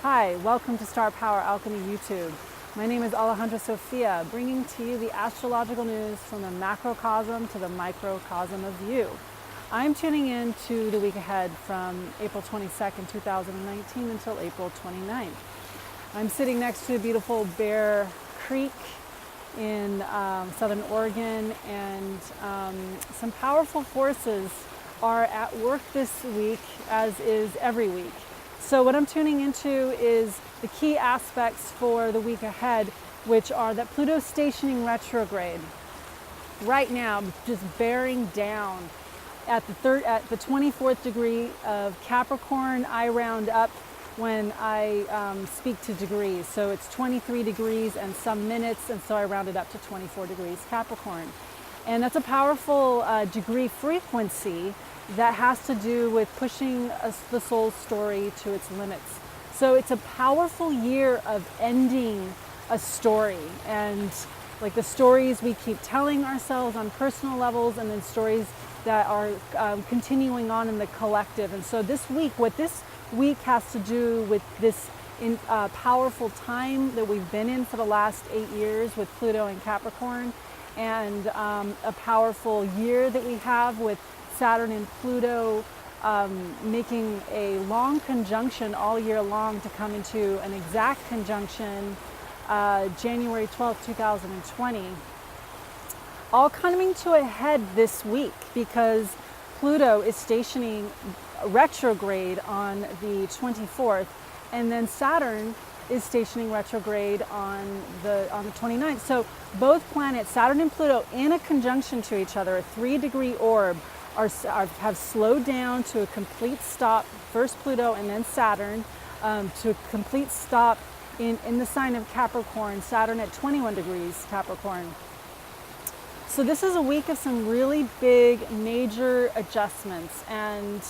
Hi, welcome to Star Power Alchemy YouTube. My name is Alejandra Sofia, bringing to you the astrological news from the macrocosm to the microcosm of you. I'm tuning in to the week ahead from April 22nd, 2019 until April 29th. I'm sitting next to beautiful Bear Creek in Southern Oregon, and some powerful forces are at work this week, as is every week. So what I'm tuning into is the key aspects for the week ahead, which are that Pluto's stationing retrograde right now, just bearing down at the 24th degree of Capricorn. I round up when I speak to degrees, so it's 23 degrees and some minutes, and so I rounded up to 24 degrees Capricorn. And that's a powerful degree frequency that has to do with pushing the soul story to its limits. So it's a powerful year of ending a story, and like the stories we keep telling ourselves on personal levels, and then stories that are continuing on in the collective. And so this week, what this week has to do with this powerful time that we've been in for the last 8 years with Pluto and Capricorn, and a powerful year that we have with Saturn and Pluto making a long conjunction all year long to come into an exact conjunction January 12th, 2020. All coming to a head this week because Pluto is stationing retrograde on the 24th, and then Saturn is stationing retrograde on the 29th. So both planets, Saturn and Pluto, in a conjunction to each other, a 3-degree orb, have slowed down to a complete stop. First Pluto and then Saturn, to a complete stop in the sign of Capricorn, Saturn at 21 degrees Capricorn. So this is a week of some really big major adjustments, and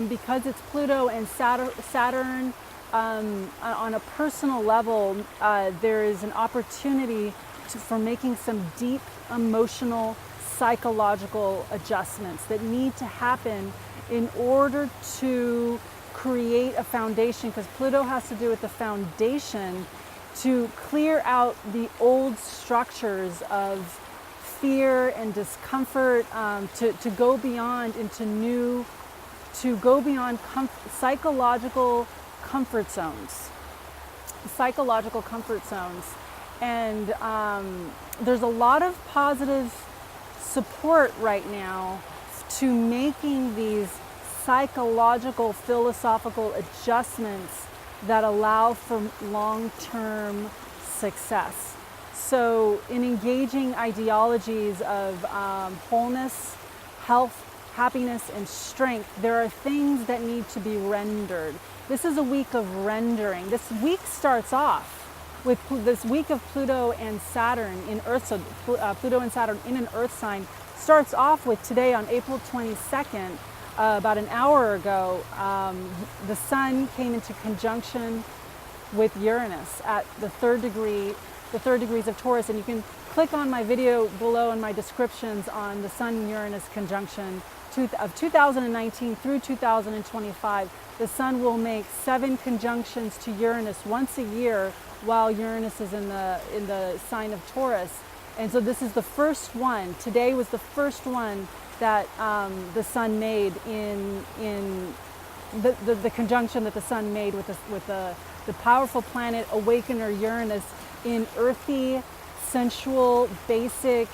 because it's Pluto and Saturn, on a personal level, there is an opportunity for making some deep emotional, psychological adjustments that need to happen in order to create a foundation, because Pluto has to do with the foundation to clear out the old structures of fear and discomfort, to go beyond into new, to go beyond psychological comfort zones. And there's a lot of positive support right now to making these psychological, philosophical adjustments that allow for long-term success. So in engaging ideologies of wholeness, health, happiness, and strength, there are things that need to be rendered. This is a week of rendering. This week starts off with this week of Pluto and Saturn in Earth. So Pluto and Saturn in an Earth sign starts off with today on April 22nd, about an hour ago, the Sun came into conjunction with Uranus at the third degrees of Taurus. And you can click on my video below in my descriptions on the Sun-Uranus conjunction of 2019 through 2025. The Sun will make 7 conjunctions to Uranus once a year while Uranus is in the sign of Taurus. And so this is the first one. Today was the first one that the Sun made in the conjunction that the Sun made with the powerful planet Awakener Uranus in earthy, sensual, basic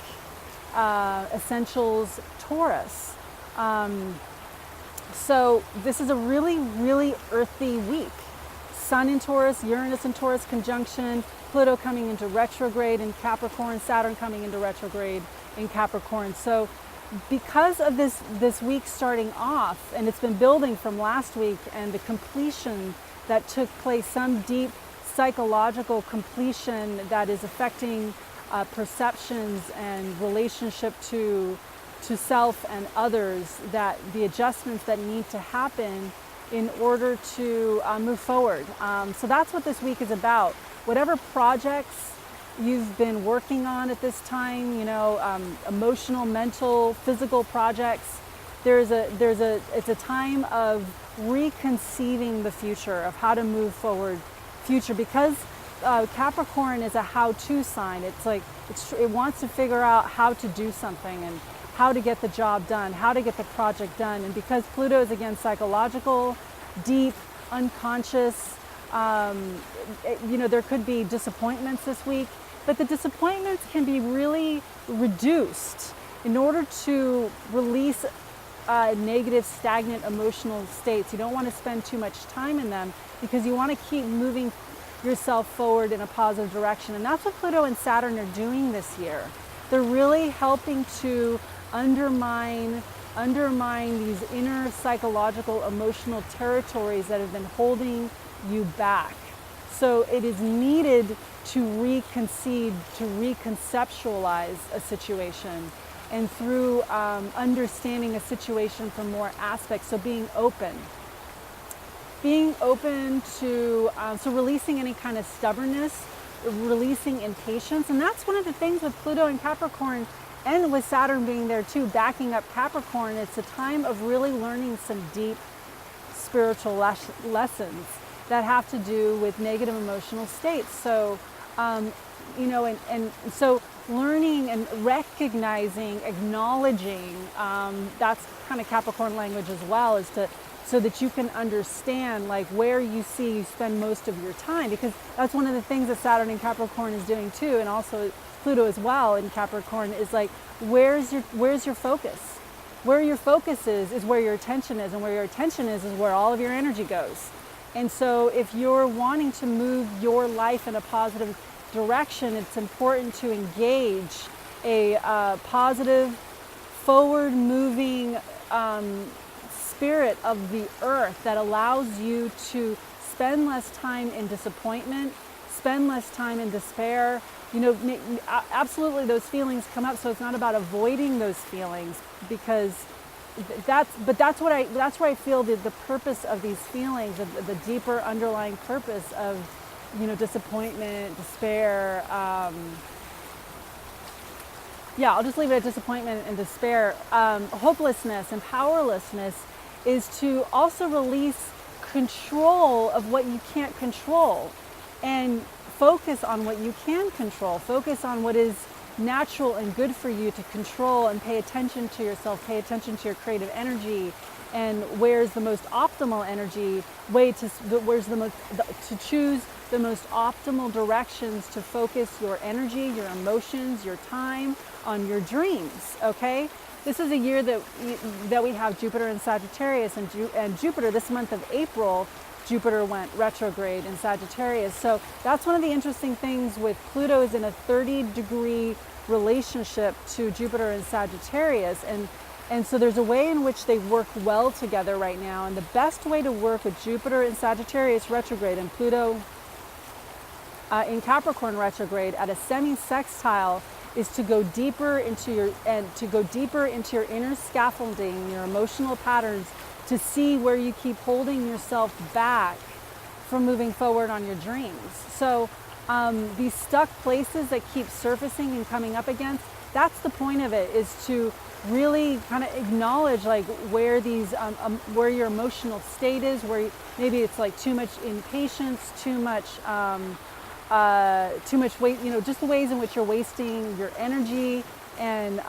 essentials Taurus. So this is a really, really earthy week. Sun in Taurus, Uranus in Taurus conjunction, Pluto coming into retrograde in Capricorn, Saturn coming into retrograde in Capricorn. So because of this week starting off, and it's been building from last week, and the completion that took place, some deep psychological completion that is affecting perceptions and relationship to self and others, that the adjustments that need to happen in order to move forward. So that's what this week is about. Whatever projects you've been working on at this time, emotional, mental, physical projects, it's a time of reconceiving the future, of how to move forward future, because Capricorn is a how-to sign. It's like it wants to figure out how to do something and how to get the job done, how to get the project done. And because Pluto is, again, psychological, deep, unconscious, there could be disappointments this week, but the disappointments can be really reduced in order to release negative, stagnant emotional states. You don't want to spend too much time in them because you want to keep moving yourself forward in a positive direction. And that's what Pluto and Saturn are doing this year. They're really helping to undermine these inner psychological, emotional territories that have been holding you back. So it is needed to reconceive, to reconceptualize a situation, and through understanding a situation from more aspects. So being open to, so releasing any kind of stubbornness, releasing impatience. And that's one of the things with Pluto and Capricorn, and with Saturn being there too, backing up Capricorn. It's a time of really learning some deep spiritual lessons that have to do with negative emotional states. So, and so learning and recognizing, acknowledging, that's kind of Capricorn language as well, is to, so that you can understand like where you see you spend most of your time, because that's one of the things that Saturn in Capricorn is doing too, and also Pluto as well in Capricorn, is like, where's your focus? Where your focus is where your attention is, and where your attention is where all of your energy goes. And so if you're wanting to move your life in a positive direction, it's important to engage a positive, forward-moving spirit of the earth that allows you to spend less time in disappointment, spend less time in despair. Absolutely those feelings come up, so it's not about avoiding those feelings, because that's where I feel the purpose of these feelings, the deeper underlying purpose of, disappointment, despair. I'll just leave it at disappointment and despair. Hopelessness and powerlessness is to also release control of what you can't control and focus on what you can control. Focus on what is natural and good for you to control, and pay attention to yourself, pay attention to your creative energy, and where's the most optimal energy way to choose the most optimal directions to focus your energy, your emotions, your time on your dreams. Okay, this is a year that we have Jupiter in Sagittarius, and Jupiter this month of April, Jupiter went retrograde in Sagittarius. So that's one of the interesting things with Pluto, is in a 30-degree relationship to Jupiter in Sagittarius. And so there's a way in which they work well together right now. And the best way to work with Jupiter in Sagittarius retrograde and Pluto in Capricorn retrograde at a semi-sextile is to go deeper into your inner scaffolding, your emotional patterns, to see where you keep holding yourself back from moving forward on your dreams. So these stuck places that keep surfacing and coming up against, that's the point of it, is to really kind of acknowledge like where these where your emotional state is, where maybe it's like too much impatience, too much weight, just the ways in which you're wasting your energy, and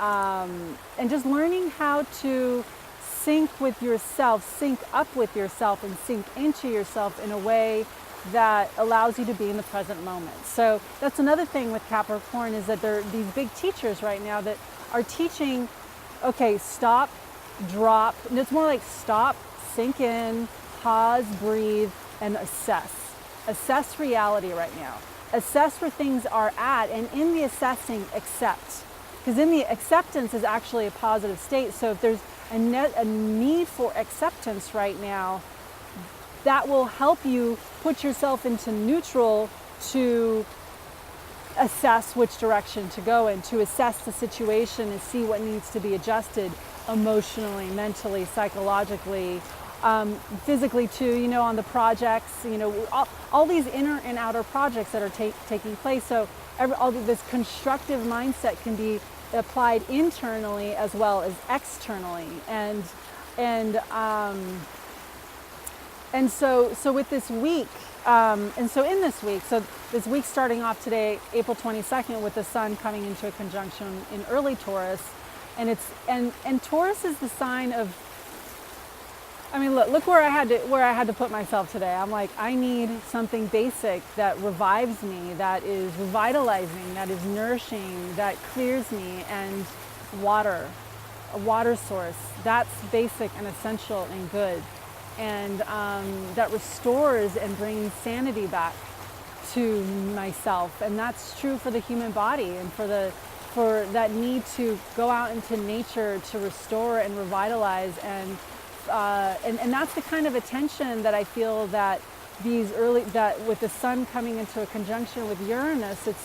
just learning how to sync with yourself, sync up with yourself, and sync into yourself in a way that allows you to be in the present moment. So that's another thing with Capricorn, is that they're these big teachers right now that are teaching, okay, stop, drop, and it's more like stop, sink in, pause, breathe, and assess. Assess reality right now. Assess where things are at, and in the assessing, accept. Because in the acceptance is actually a positive state. So if there's a need for acceptance right now, that will help you put yourself into neutral to assess which direction to go in, to assess the situation and see what needs to be adjusted emotionally, mentally, psychologically, physically too, on the projects, all these inner and outer projects that are taking place. So all this constructive mindset can be applied internally as well as externally, and so with this week, and so in this week, so this week starting off today, April 22nd, with the sun coming into a conjunction in early Taurus, and Taurus is the sign of, I mean, look where I had to put myself today. I'm like, I need something basic that revives me, that is revitalizing, that is nourishing, that clears me, and water, a water source. That's basic and essential and good, and that restores and brings sanity back to myself. And that's true for the human body, and for that need to go out into nature to restore and revitalize, and that's the kind of attention that I feel that that with the sun coming into a conjunction with Uranus, it's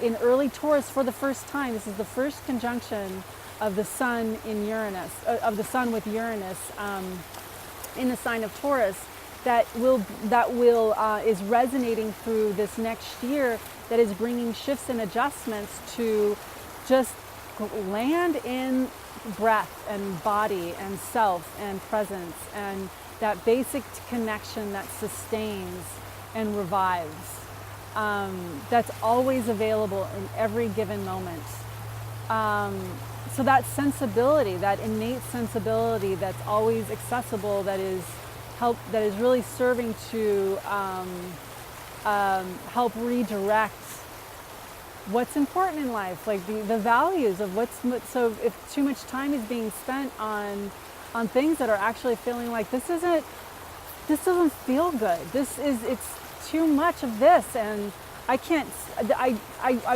in early Taurus for the first time. This is the first conjunction of the sun in Uranus, of the sun with Uranus in the sign of Taurus, that is resonating through this next year, that is bringing shifts and adjustments to just land in breath and body and self and presence, and that basic connection that sustains and revives, that's always available in every given moment. So that sensibility, that innate sensibility that's always accessible, that is really serving to help redirect what's important in life, like the values of so if too much time is being spent on things that are actually feeling like this doesn't feel good, it's too much of this, and I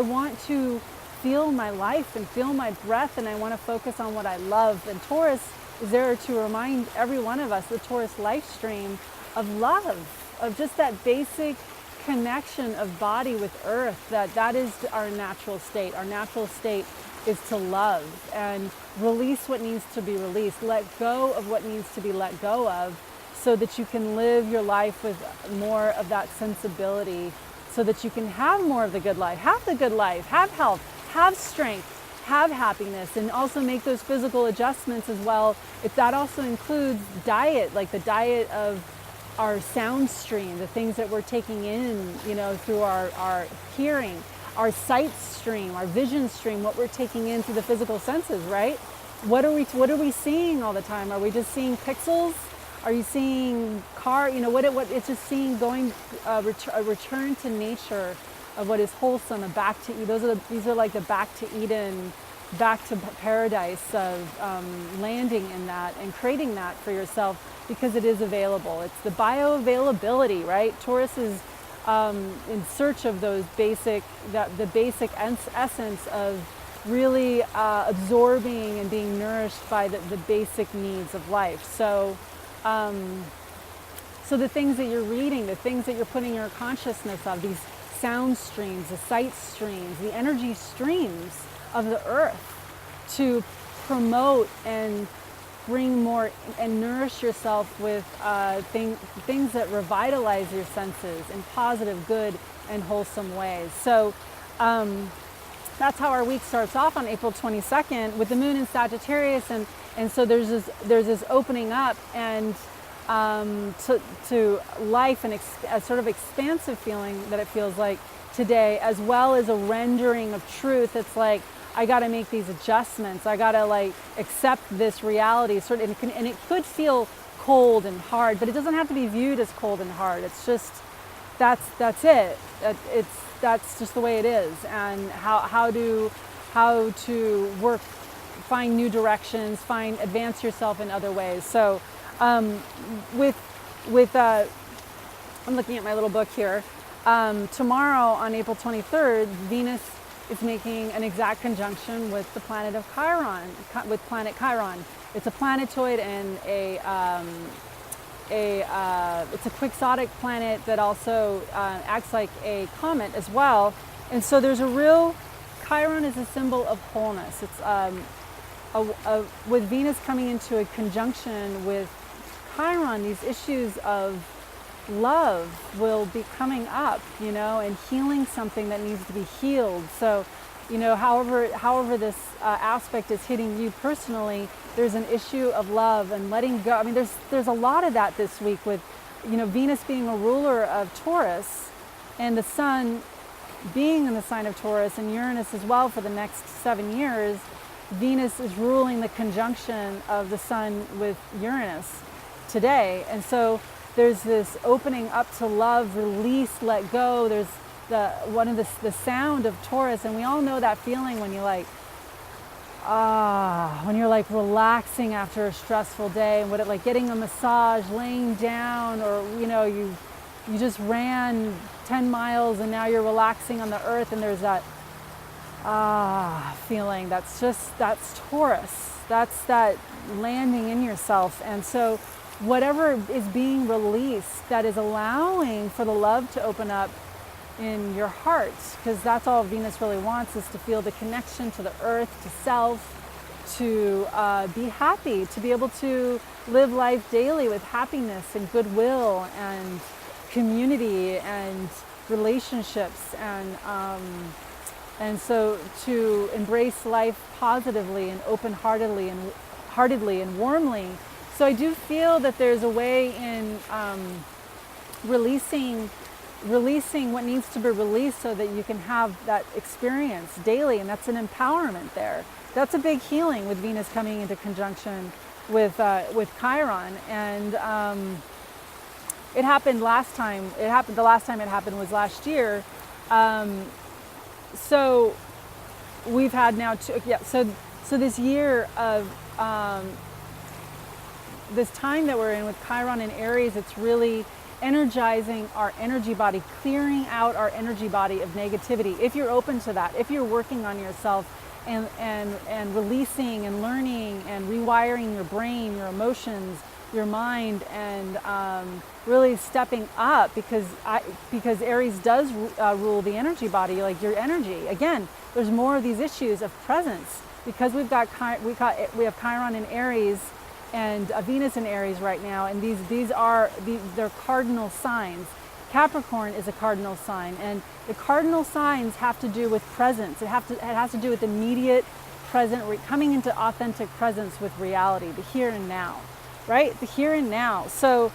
want to feel my life and feel my breath, and I want to focus on what I love. And Taurus is there to remind every one of us, the Taurus life stream, of love, of just that basic connection of body with earth, that is our natural state. Our natural state is to love and release what needs to be released, let go of what needs to be let go of, so that you can live your life with more of that sensibility, so that you can have more of the good life, have health, have strength, have happiness, and also make those physical adjustments as well. If that also includes diet, like the diet of our sound stream, the things that we're taking in, through our hearing, our sight stream, our vision stream, what we're taking in through the physical senses, right? What are we seeing all the time? Are we just seeing pixels? Are you seeing what it's just seeing a return to nature of what is wholesome, and back to these are like the back to Eden, back to paradise of landing in that and creating that for yourself, because it is available. It's the bioavailability, right? Taurus is in search of the basic essence of really absorbing and being nourished by the basic needs of life. So the things that you're reading, the things that you're putting your consciousness of, these sound streams, the sight streams, the energy streams of the earth, to promote and bring more and nourish yourself with things that revitalize your senses in positive, good, and wholesome ways. So that's how our week starts off on April 22nd with the moon in Sagittarius, and so there's this opening up and to life, and a sort of expansive feeling that it feels like today, as well as a rendering of truth. It's like, I got to make these adjustments. I got to accept this reality. And it could feel cold and hard, but it doesn't have to be viewed as cold and hard. It's just that's it. That's just the way it is. And how to work, find new directions, advance yourself in other ways. So I'm looking at my little book here. Tomorrow on April 23rd, Venus is making an exact conjunction with the planet of Chiron, with planet Chiron. It's a planetoid and it's a quixotic planet that also acts like a comet as well. And so there's Chiron is a symbol of wholeness. It's with Venus coming into a conjunction with Chiron, these issues of love will be coming up, and healing something that needs to be healed. So, however this aspect is hitting you personally, there's an issue of love and letting go. I mean, there's a lot of that this week with Venus being a ruler of Taurus, and the sun being in the sign of Taurus, and Uranus as well for the next 7 years, Venus is ruling the conjunction of the sun with Uranus today. And so there's this opening up to love, release, let go. There's the sound of Taurus, and we all know that feeling when you when you're like relaxing after a stressful day, and like getting a massage, laying down, or you just ran 10 miles and now you're relaxing on the earth, and there's that feeling. That's Taurus. That's that landing in yourself. And so whatever is being released that is allowing for the love to open up in your heart, because that's all Venus really wants, is to feel the connection to the earth, to self, to be happy, to be able to live life daily with happiness and goodwill and community and relationships, and so to embrace life positively and open-heartedly and warmly. So I do feel that there's a way in releasing what needs to be released so that you can have that experience daily, and that's an empowerment there. That's a big healing with Venus coming into conjunction with Chiron, and it happened last time. The last time it happened was last year. So we've had now so this year of this time that we're in with Chiron in Aries, it's really energizing our energy body, clearing out our energy body of negativity. If you're open to that, if you're working on yourself and releasing and learning and rewiring your brain, your emotions, your mind, and really stepping up, because Aries does rule the energy body, like your energy. Again, there's more of these issues of presence because we have Chiron in Aries and Venus in Aries right now, and they're cardinal signs. Capricorn is a cardinal sign, and the cardinal signs have to do with presence. It has to do with immediate present, coming into authentic presence with reality, the here and now, right? The here and now. So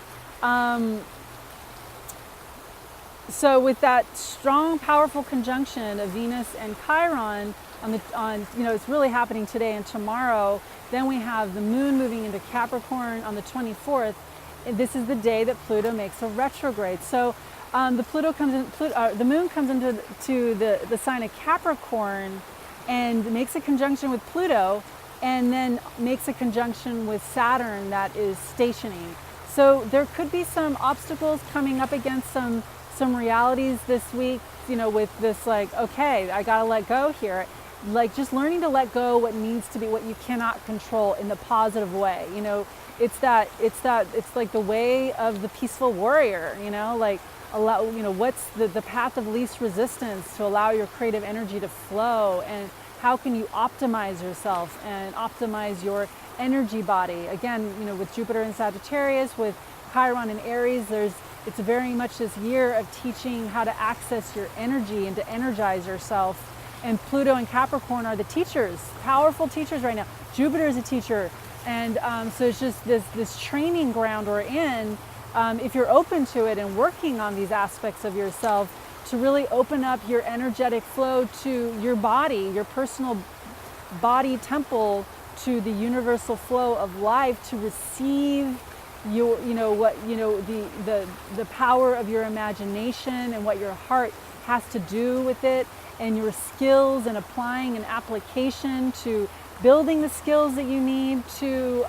with that strong, powerful conjunction of Venus and Chiron it's really happening today and tomorrow. Then we have the moon moving into Capricorn on the 24th. This is the day that Pluto makes a retrograde. So the moon comes into the sign of Capricorn and makes a conjunction with Pluto, and then makes a conjunction with Saturn that is stationing. So there could be some obstacles coming up against some realities this week, with this, like, okay, I gotta let go here. Like, just learning to let go what needs to be, what you cannot control, in the positive way. It's like the way of the peaceful warrior, like what's the path of least resistance to allow your creative energy to flow, and how can you optimize yourself and optimize your energy body. Again, with Jupiter in Sagittarius, with Chiron in Aries, it's very much this year of teaching how to access your energy and to energize yourself. And Pluto and Capricorn are the teachers, powerful teachers right now. Jupiter is a teacher. And so it's just this training ground we're in, if you're open to it and working on these aspects of yourself, to really open up your energetic flow to your body, your personal body temple, to the universal flow of life, to receive your, the power of your imagination and what your heart has to do with it, and your skills, and applying an application to building the skills that you need to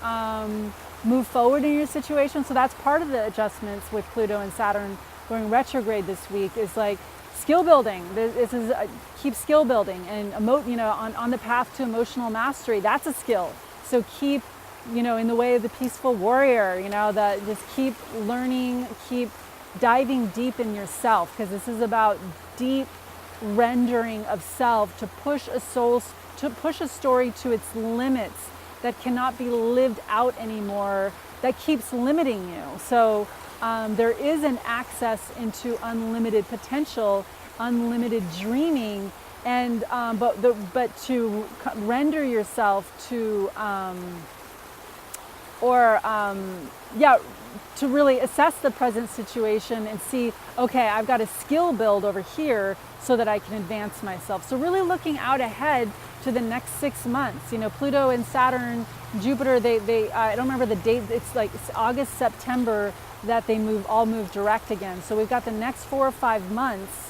move forward in your situation. So that's part of the adjustments with Pluto and Saturn going retrograde this week, is like skill building. This is keep skill building, and on the path to emotional mastery. That's a skill. So keep in the way of the peaceful warrior. That just keep learning, keep diving deep in yourself, because this is about deep rendering of self, to push a story to its limits that cannot be lived out anymore, that keeps limiting you. So there is an access into unlimited potential, unlimited dreaming, and but to render yourself to yeah, to really assess the present situation and see, okay, I've got a skill build over here so that I can advance myself. So really looking out ahead to the next 6 months. You know, Pluto and Saturn, Jupiter, I don't remember the date, it's like it's August, September that they all move direct again. So we've got the next 4 or 5 months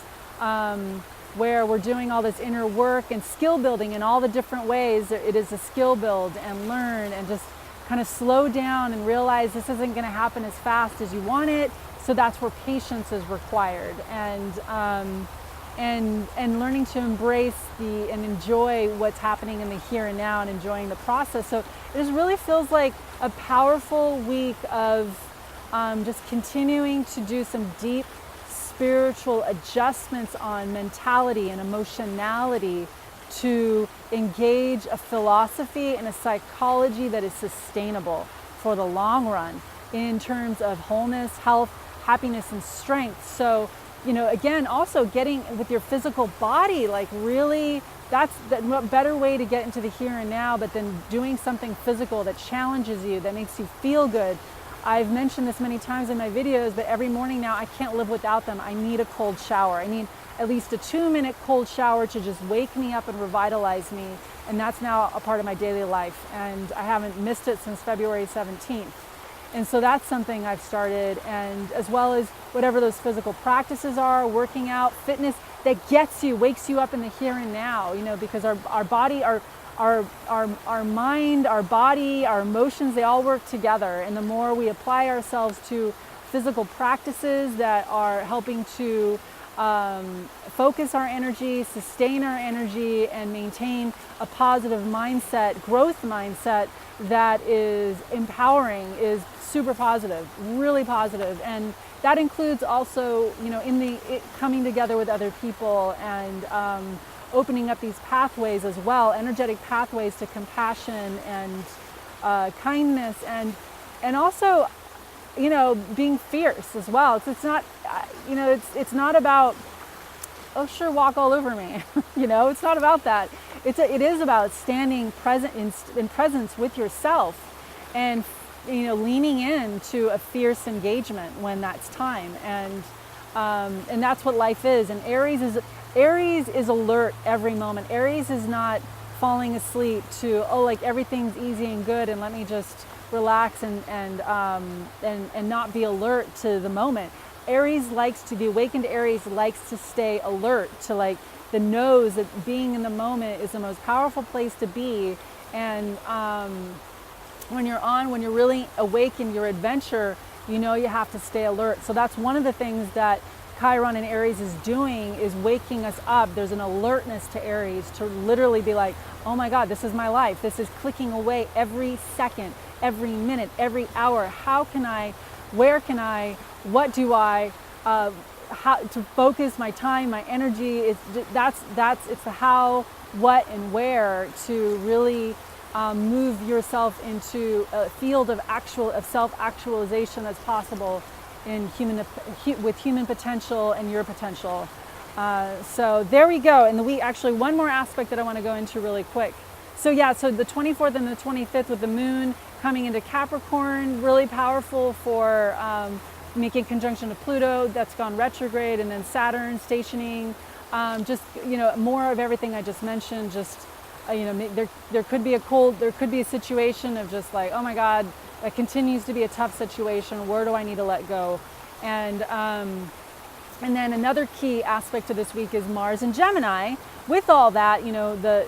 where we're doing all this inner work and skill building in all the different ways. It is a skill build and learn and just kind of slow down and realize this isn't going to happen as fast as you want it. So that's where patience is required, and learning to embrace and enjoy what's happening in the here and now and enjoying the process. So it just really feels like a powerful week of just continuing to do some deep spiritual adjustments on mentality and emotionality to engage a philosophy and a psychology that is sustainable for the long run in terms of wholeness, health, happiness, and strength. So, you know, again, also getting with your physical body, like really, that's the better way to get into the here and now, but then doing something physical that challenges you, that makes you feel good. I've mentioned this many times in my videos, but every morning now I can't live without them. I need a cold shower. I need at least a 2-minute cold shower to just wake me up and revitalize me. And that's now a part of my daily life. And I haven't missed it since February 17th. And so that's something I've started, and as well as whatever those physical practices are, working out, fitness that gets you, wakes you up in the here and now, you know, because our body, our mind, our body, our emotions, they all work together. And the more we apply ourselves to physical practices that are helping to focus our energy, sustain our energy, and maintain a positive mindset, growth mindset that is empowering, is super positive, really positive. And that includes also, you know, coming together with other people and opening up these pathways as well, energetic pathways to compassion and kindness, and also, you know, being fierce as well. It's not, you know, it's not about, oh sure, walk all over me. You know, it's not about that. It is about standing present in presence with yourself, and, you know, leaning into a fierce engagement when that's time, and that's what life is. And Aries is alert every moment. Aries is not falling asleep to, oh, like everything's easy and good and let me just relax and not be alert to the moment. Aries likes to be awakened. Aries likes to stay alert, to like the knows that being in the moment is the most powerful place to be. And when you're really awake in your adventure, you know you have to stay alert. So that's one of the things that Chiron in Aries is doing, is waking us up. There's an alertness to Aries to literally be like, oh my God, this is my life. This is clicking away every second, every minute, every hour. How can I, where can I, what do I, how to focus my time, my energy. It's the how, what, and where to really move yourself into a field of self-actualization that's possible with human potential and your potential. So there we go. And actually one more aspect that I want to go into really quick. So yeah, so the 24th and the 25th with the moon coming into Capricorn, really powerful for making conjunction to Pluto that's gone retrograde, and then Saturn stationing. Just, you know, more of everything I just mentioned. Just, you know, there could be a situation of just like, oh my God, that continues to be a tough situation. Where do I need to let go? And then another key aspect of this week is Mars and Gemini. With all that, you know,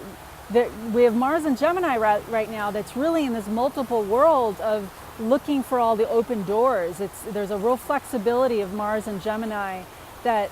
we have Mars and Gemini right now that's really in this multiple world of looking for all the open doors. There's a real flexibility of Mars and Gemini, that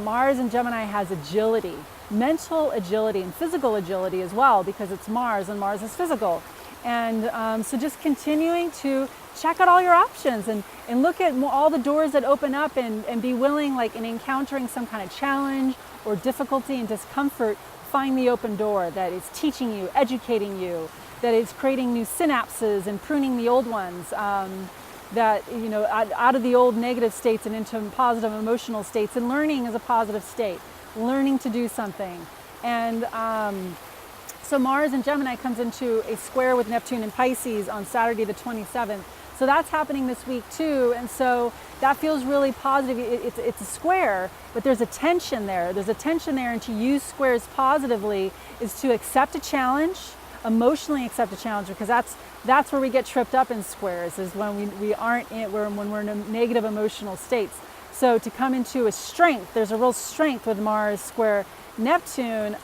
Mars and Gemini has agility, mental agility and physical agility as well, because it's Mars and Mars is physical. And so just continuing to check out all your options and look at all the doors that open up, and be willing, like in encountering some kind of challenge or difficulty and discomfort, find the open door that is teaching you, educating you, that is creating new synapses and pruning the old ones, that, you know, out of the old negative states and into positive emotional states, and learning is a positive state, learning to do something. And So Mars in Gemini comes into a square with Neptune in Pisces on Saturday the 27th. So that's happening this week too. And so that feels really positive. It's a square, but there's a tension there. There's a tension there, and to use squares positively is to accept a challenge, emotionally accept a challenge, because that's where we get tripped up in squares, is when we aren't in, when we're in negative emotional states. So to come into a strength, there's a real strength with Mars square Neptune,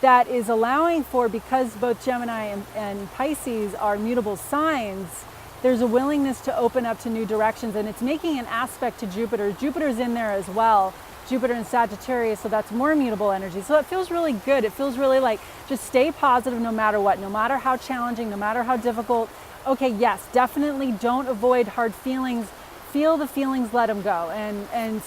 that is allowing for, because both Gemini and Pisces are mutable signs, there's a willingness to open up to new directions, and it's making an aspect to Jupiter. Jupiter's in there as well, Jupiter in Sagittarius, so that's more mutable energy. So it feels really good. It feels really like, just stay positive no matter what, no matter how challenging, no matter how difficult. Okay, yes, definitely don't avoid hard feelings. Feel the feelings, let them go, and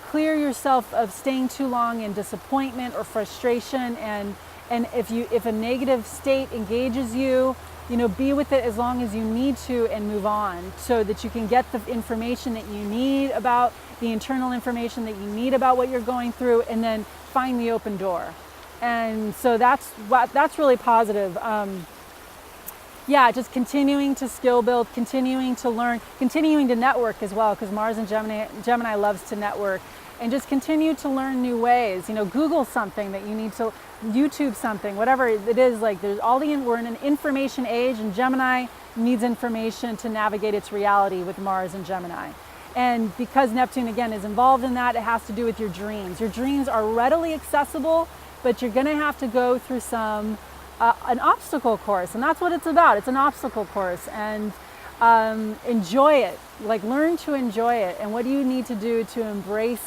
clear yourself of staying too long in disappointment or frustration. And if a negative state engages you, be with it as long as you need to, and move on, so that you can get the information that you need, about the internal information that you need about what you're going through, and then find the open door. And so that's really positive. Just continuing to skill build, continuing to learn, continuing to network as well, because Mars and Gemini loves to network, and just continue to learn new ways. Google something that you need to, YouTube something, whatever it is. Like, we're in an information age, and Gemini needs information to navigate its reality with Mars and Gemini. And because Neptune, again, is involved in that, it has to do with your dreams. Your dreams are readily accessible, but you're going to have to go through an obstacle course, and that's what it's about. It's an obstacle course, and enjoy it. Like, learn to enjoy it. And what do you need to do to embrace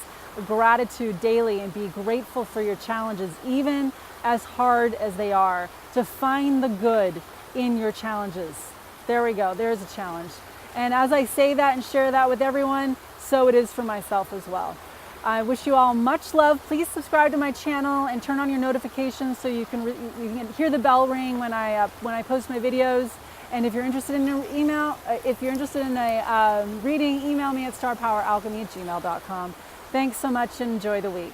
gratitude daily and be grateful for your challenges, even as hard as they are, to find the good in your challenges. There we go. There's a challenge. And as I say that and share that with everyone, so it is for myself as well. I wish you all much love. Please subscribe to my channel and turn on your notifications so you can hear the bell ring when I post my videos. And if you're interested in a reading, email me at starpoweralchemy@gmail.com. Thanks so much, and enjoy the week.